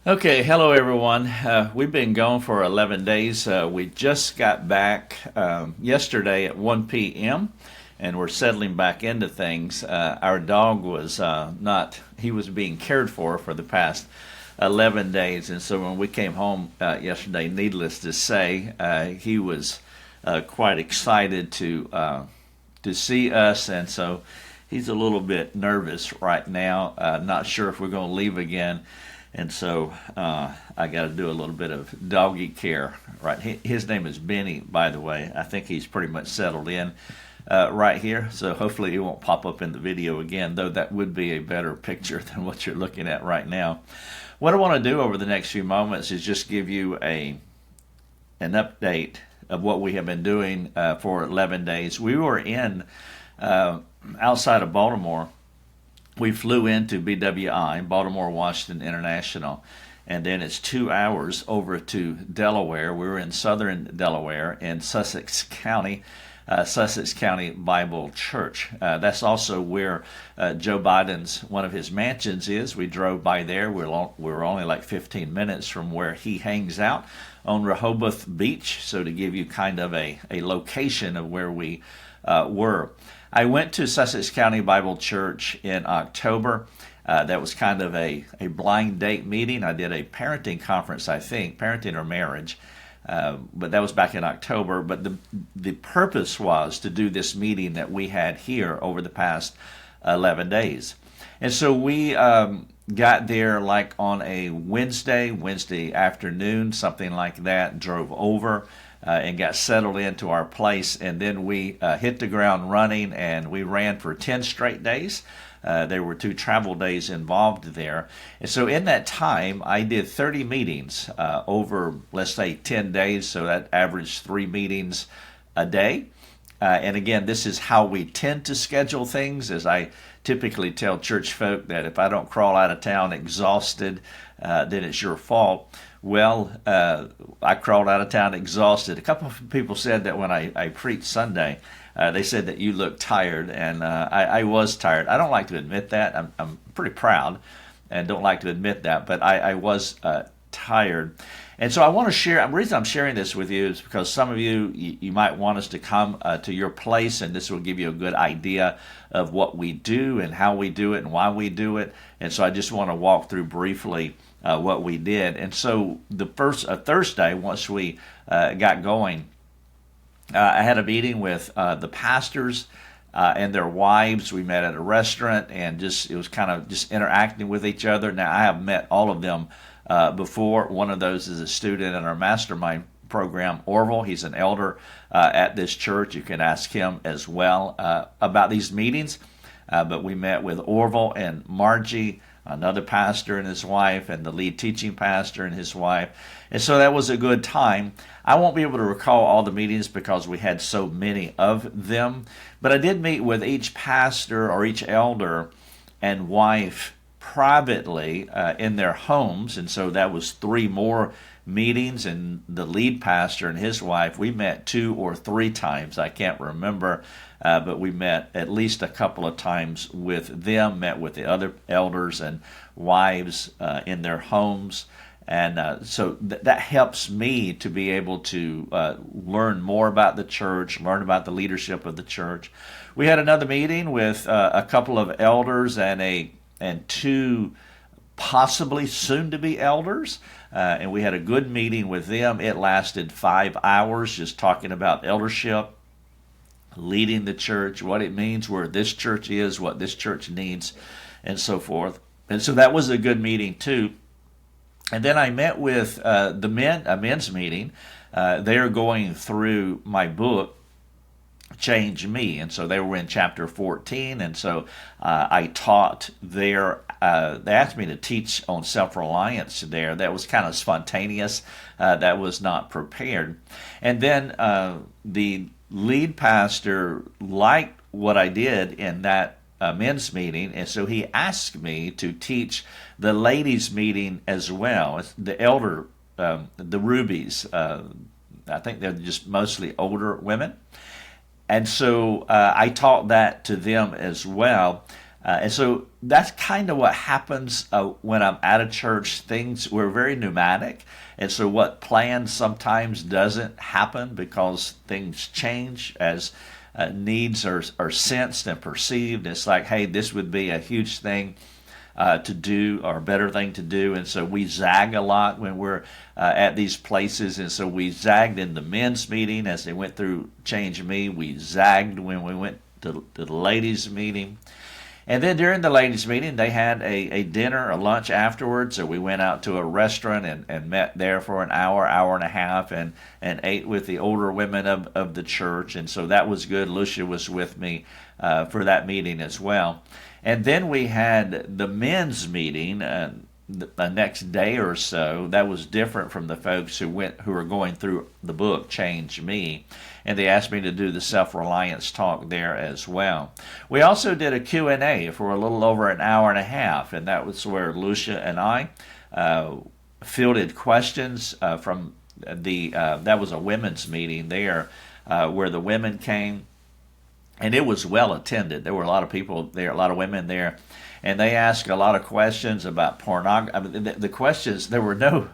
Okay, hello everyone. We've been gone for 11 days. We just got back yesterday at 1 p.m. and we're settling back into things. Our dog was he was being cared for the past 11 days, and so when we came home yesterday, needless to say, he was quite excited to see us, and so he's a little bit nervous right now. Not sure if we're going to leave again. And so I got to do a little bit of doggy care. Right, his name is Benny, by the way. I think he's pretty much settled in right here. So hopefully he won't pop up in the video again, though that would be a better picture than what you're looking at right now. What I want to do over the next few moments is just give you an update of what we have been doing for 11 days. We were in outside of Baltimore. We flew into BWI, Baltimore Washington International, and then it's 2 hours over to Delaware. We were in southern Delaware in Sussex County Bible Church. That's also where Joe Biden's, one of his mansions is. We drove by there. We were only like 15 minutes from where he hangs out on Rehoboth Beach, so to give you kind of a location of where we were. I went to Sussex County Bible Church in October. That was kind of a blind date meeting. I did a parenting conference, I think, parenting or marriage, but that was back in October. But the purpose was to do this meeting that we had here over the past 11 days. And so we got there like on a Wednesday afternoon, something like that, drove over. And got settled into our place, and then we hit the ground running, and we ran for 10 straight days. There were 2 travel days involved there. And so in that time, I did 30 meetings over, let's say, 10 days, so that averaged 3 meetings a day. And again, this is how we tend to schedule things, as I typically tell church folk that if I don't crawl out of town exhausted, then it's your fault. Well, I crawled out of town exhausted. A couple of people said that when I preached Sunday, they said that you looked tired, and I was tired. I don't like to admit that. I'm pretty proud and don't like to admit that, but I was tired. And so I want to share, the reason I'm sharing this with you is because some of you might want us to come to your place, and this will give you a good idea of what we do and how we do it and why we do it. And so I just want to walk through briefly what we did. And so the first Thursday, once we got going, I had a meeting with the pastors and their wives. We met at a restaurant, and it was kind of just interacting with each other. Now, I have met all of them before. One of those is a student in our mastermind program, Orville. He's an elder at this church. You can ask him as well about these meetings. But we met with Orville and Margie, another pastor and his wife, and the lead teaching pastor and his wife. And so that was a good time. I won't be able to recall all the meetings because we had so many of them, but I did meet with each pastor or each elder and wife privately in their homes, and so that was 3 more meetings. And the lead pastor and his wife, we met 2 or 3 times, I can't remember, but we met at least a couple of times with them, met with the other elders and wives in their homes. And so that helps me to be able to learn more about the church, learn about the leadership of the church. We had another meeting with a couple of elders and 2 possibly soon-to-be elders, and we had a good meeting with them. It lasted 5 hours, just talking about eldership, leading the church, what it means, where this church is, what this church needs, and so forth. And so that was a good meeting too. And then I met with the men, a men's meeting. They are going through my book, Change Me, and so they were in chapter 14, and so I taught there. They asked me to teach on self-reliance there. That was kind of spontaneous. That was not prepared. And then the lead pastor liked what I did in that men's meeting, and so he asked me to teach the ladies' meeting as well. The elder, the rubies, I think they're just mostly older women. And so I taught that to them as well. And so that's kind of what happens when I'm at a church. We're very pneumatic. And so what planned sometimes doesn't happen because things change as needs are sensed and perceived. It's like, hey, this would be a huge thing to do, or a better thing to do. And so we zag a lot when we're at these places. And so we zagged in the men's meeting as they went through Change Me. We zagged when we went to the ladies' meeting. And then during the ladies' meeting, they had a dinner, a lunch afterwards. So we went out to a restaurant and met there for an hour, hour and a half, and ate with the older women of the church. And so that was good. Lucia was with me for that meeting as well. And then we had the men's meeting the next day or so. That was different from the folks who were going through the book Change Me, and they asked me to do the self-reliance talk there as well. We also did a Q&A for a little over an hour and a half, and that was where Lucia and I fielded questions from that was a women's meeting there, where the women came. And it was well attended. There were a lot of people there, a lot of women there, and they asked a lot of questions about pornography. I mean, the questions, there were no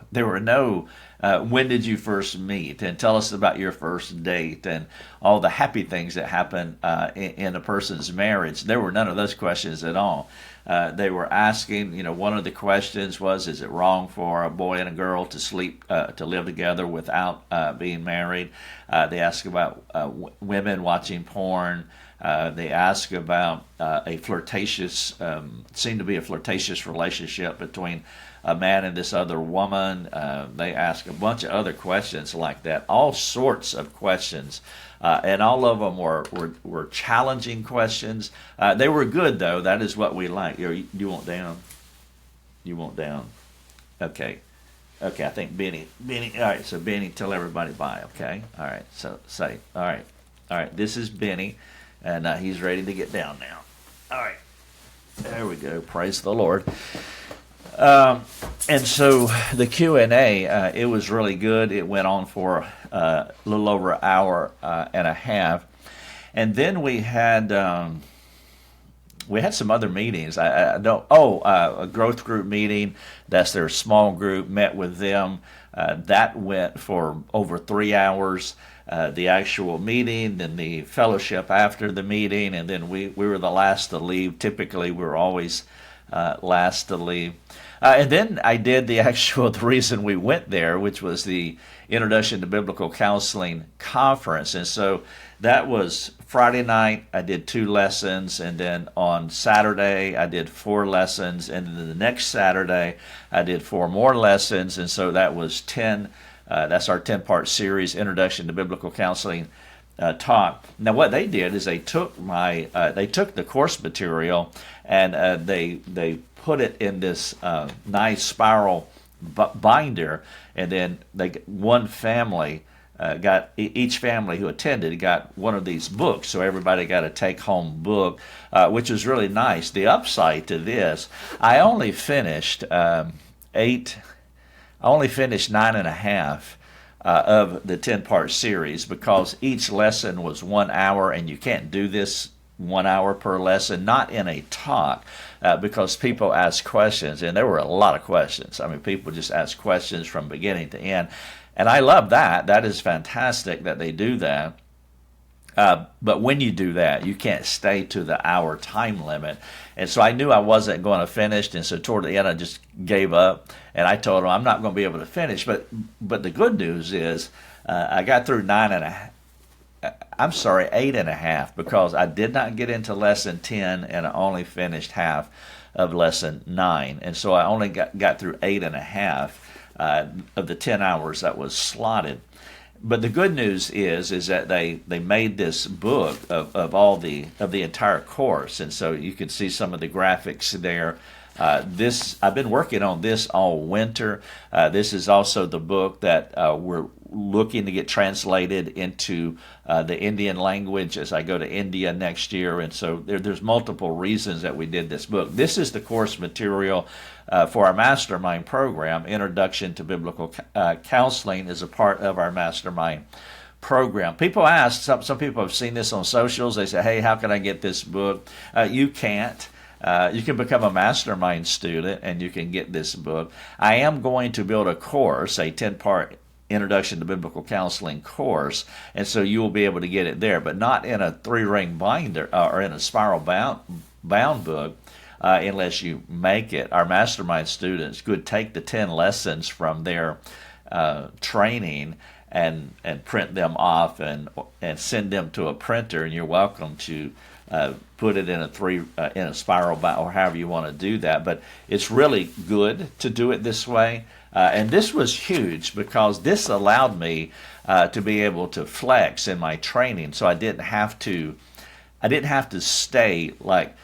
when did you first meet, and tell us about your first date, and all the happy things that happen in a person's marriage. There were none of those questions at all. They were asking, one of the questions was, is it wrong for a boy and a girl to live together without being married? They asked about women watching porn. They asked about seemed to be a flirtatious relationship between a man and this other woman. They asked a bunch of other questions like that, all sorts of questions. And all of them were challenging questions. They were good, though. That is what we like. You want down? You want down? Okay. I think Benny. All right, so Benny, tell everybody bye, okay? All right, so say, all right, this is Benny, and he's ready to get down now. All right, there we go. Praise the Lord. And so the Q&A, it was really good. It went on for a little over an hour and a half. And then we had some other meetings. A growth group meeting. That's their small group. Met with them. That went for over 3 hours. The actual meeting, then the fellowship after the meeting, and then we were the last to leave. Typically, we're always last to leave. And then I did the reason we went there, which was the Introduction to Biblical Counseling Conference. And so that was Friday night. I did 2 lessons, and then on Saturday I did 4 lessons, and then the next Saturday I did 4 more lessons, and so that was 10. That's our 10-part series, Introduction to Biblical Counseling talk. Now, what they did is they took the course material and they put it in this nice spiral binder, and then one family each family who attended got one of these books, so everybody got a take-home book, which was really nice. The upside to this, I only finished 9 and a half of the 10-part series, because each lesson was 1 hour, and you can't do this 1 hour per lesson, not in a talk, because people ask questions, and there were a lot of questions. I mean, people just ask questions from beginning to end, and I love that. That is fantastic that they do that. But when you do that, you can't stay to the hour time limit. And so I knew I wasn't going to finish, and so toward the end I just gave up, and I told them I'm not going to be able to finish. But the good news is I got through 8 and a half, because I did not get into lesson 10, and I only finished half of lesson 9. And so I only got through 8 and a half of the 10 hours that was slotted. But the good news is that they made this book of the entire course, and so you can see some of the graphics there. I've been working on this all winter. This is also the book that we're looking to get translated into the Indian language as I go to India next year, and so there's multiple reasons that we did this book. This is the course material for our mastermind program. Introduction to Biblical Counseling is a part of our mastermind program. People ask, some people have seen this on socials, they say, hey, how can I get this book? You can't. You can become a mastermind student and you can get this book. I am going to build a course, a 10-part Introduction to Biblical Counseling course, and so you will be able to get it there, but not in a 3-ring binder or in a spiral bound book. Unless you make it. Our mastermind students could take the 10 lessons from their training and print them off and send them to a printer, and you're welcome to put it in a spiral bound or however you want to do that. But it's really good to do it this way. And this was huge because this allowed me to be able to flex in my training, so I didn't have to stay like.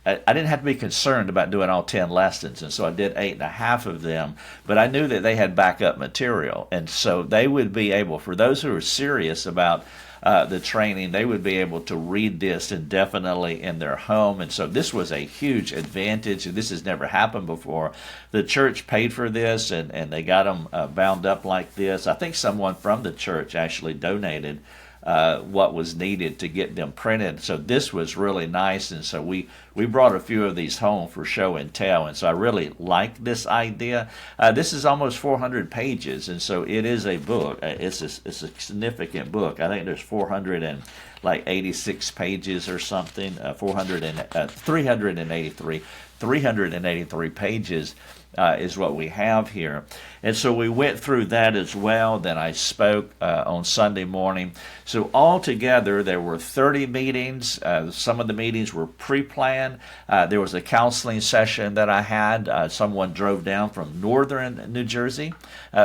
I didn't have to be concerned about doing all 10 lessons, and so I did 8.5 of them, but I knew that they had backup material, and so they would be able, for those who are serious about the training, they would be able to read this indefinitely in their home, and so this was a huge advantage, and this has never happened before. The church paid for this, and they got them bound up like this. I think someone from the church actually donated what was needed to get them printed. So this was really nice, and so we brought a few of these home for show and tell, and so I really like this idea. This is almost 400 pages, and so it is a book. It's a significant book. I think there's 486 pages or something, 383 pages is what we have here. And so we went through that as well. Then I spoke on Sunday morning. So altogether, there were 30 meetings. Some of the meetings were pre-planned. There was a counseling session that I had. Someone drove down from northern New Jersey,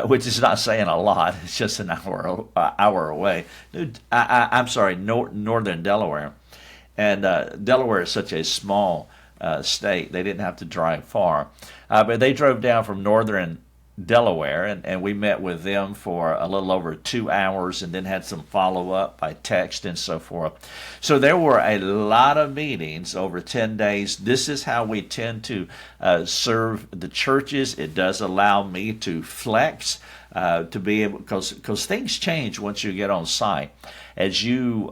which is not saying a lot. It's just an hour away. I'm sorry, northern Delaware. And Delaware is such a small state. They didn't have to drive far. But they drove down from northern Delaware, and we met with them for a little over 2 hours and then had some follow-up by text and so forth. So there were a lot of meetings over 10 days. This is how we tend to serve the churches. It does allow me to flex, to be able, because things change once you get on site. As you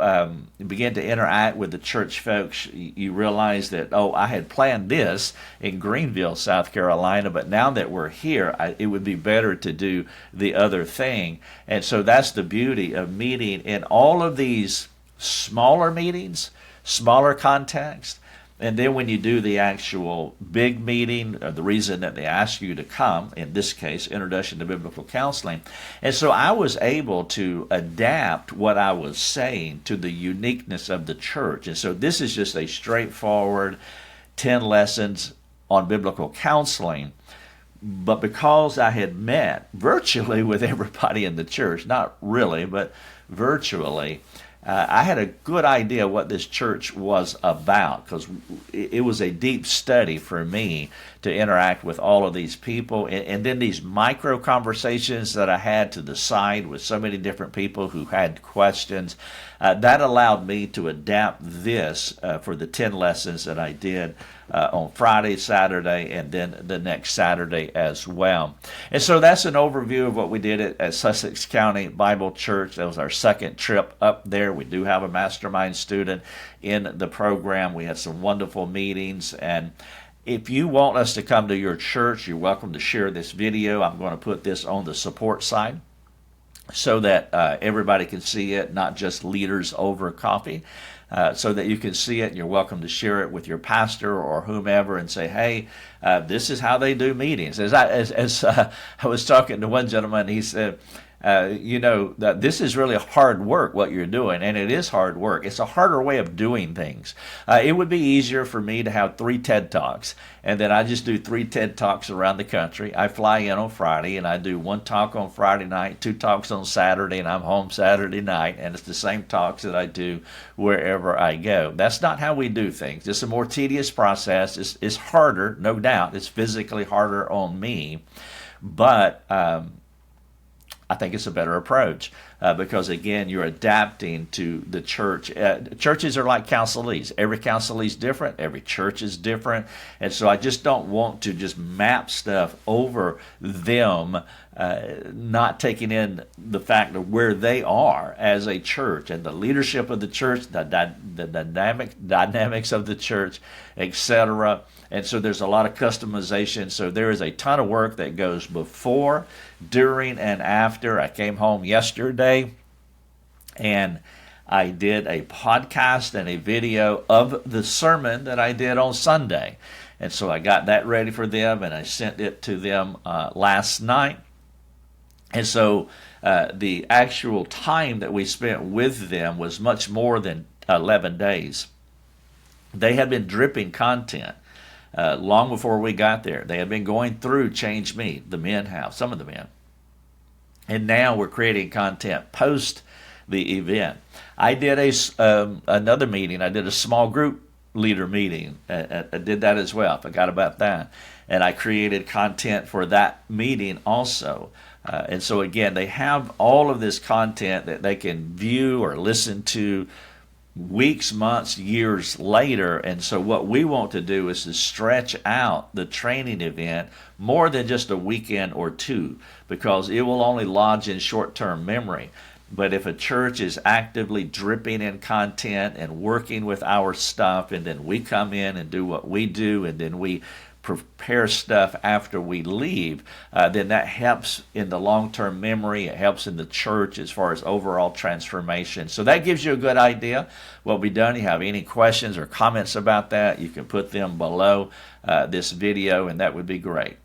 begin to interact with the church folks, you realize that, I had planned this in Greenville, South Carolina, but now that we're here, it would be better to do the other thing. And so that's the beauty of meeting in all of these smaller meetings, smaller context. And then when you do the actual big meeting, the reason that they ask you to come, in this case, Introduction to Biblical Counseling. And so I was able to adapt what I was saying to the uniqueness of the church. And so this is just a straightforward 10 lessons on biblical counseling. But because I had met virtually with everybody in the church, not really, but virtually, I had a good idea what this church was about, because it was a deep study for me to interact with all of these people. And then these micro conversations that I had to the side with so many different people who had questions, that allowed me to adapt this for the 10 lessons that I did on Friday, Saturday, and then the next Saturday as well. And so that's an overview of what we did at Sussex County Bible Church. That was our second trip up there. We do have a mastermind student in the program. We had some wonderful meetings, and if you want us to come to your church, you're welcome to share this video. I'm going to put this on the support side so that everybody can see it, not just leaders over coffee. So that you can see it, and you're welcome to share it with your pastor or whomever and say, hey, this is how they do meetings. As I was talking to one gentleman, he said, that this is really hard work, what you're doing, and it is hard work. It's a harder way of doing things. It would be easier for me to have 3 TED Talks, and then I just do 3 TED Talks around the country. I fly in on Friday, and I do 1 talk on Friday night, 2 talks on Saturday, and I'm home Saturday night, and it's the same talks that I do wherever I go. That's not how we do things. It's a more tedious process. It's harder, no doubt. It's physically harder on me, but I think it's a better approach because, again, you're adapting to the church. Churches are like counselees. Every counselee is different. Every church is different. And so I just don't want to just map stuff over them, not taking in the fact of where they are as a church and the leadership of the church, the dynamics of the church, etc. And so there's a lot of customization. So there is a ton of work that goes before, during, and after. I came home yesterday and I did a podcast and a video of the sermon that I did on Sunday. And so I got that ready for them and I sent it to them last night. And so the actual time that we spent with them was much more than 11 days. They had been dripping content long before we got there. They had been going through Change Me. The men have, some of the men. And now we're creating content post the event. I did another meeting. I did a small group leader meeting. I did that as well. I forgot about that. And I created content for that meeting also. And so again, they have all of this content that they can view or listen to weeks, months, years later. And so what we want to do is to stretch out the training event more than just a weekend or two, because it will only lodge in short-term memory. But if a church is actively dripping in content and working with our stuff, and then we come in and do what we do, and then we prepare stuff after we leave, then that helps in the long-term memory. It helps in the church as far as overall transformation. So that gives you a good idea what we've done. If you have any questions or comments about that, you can put them below this video, and that would be great.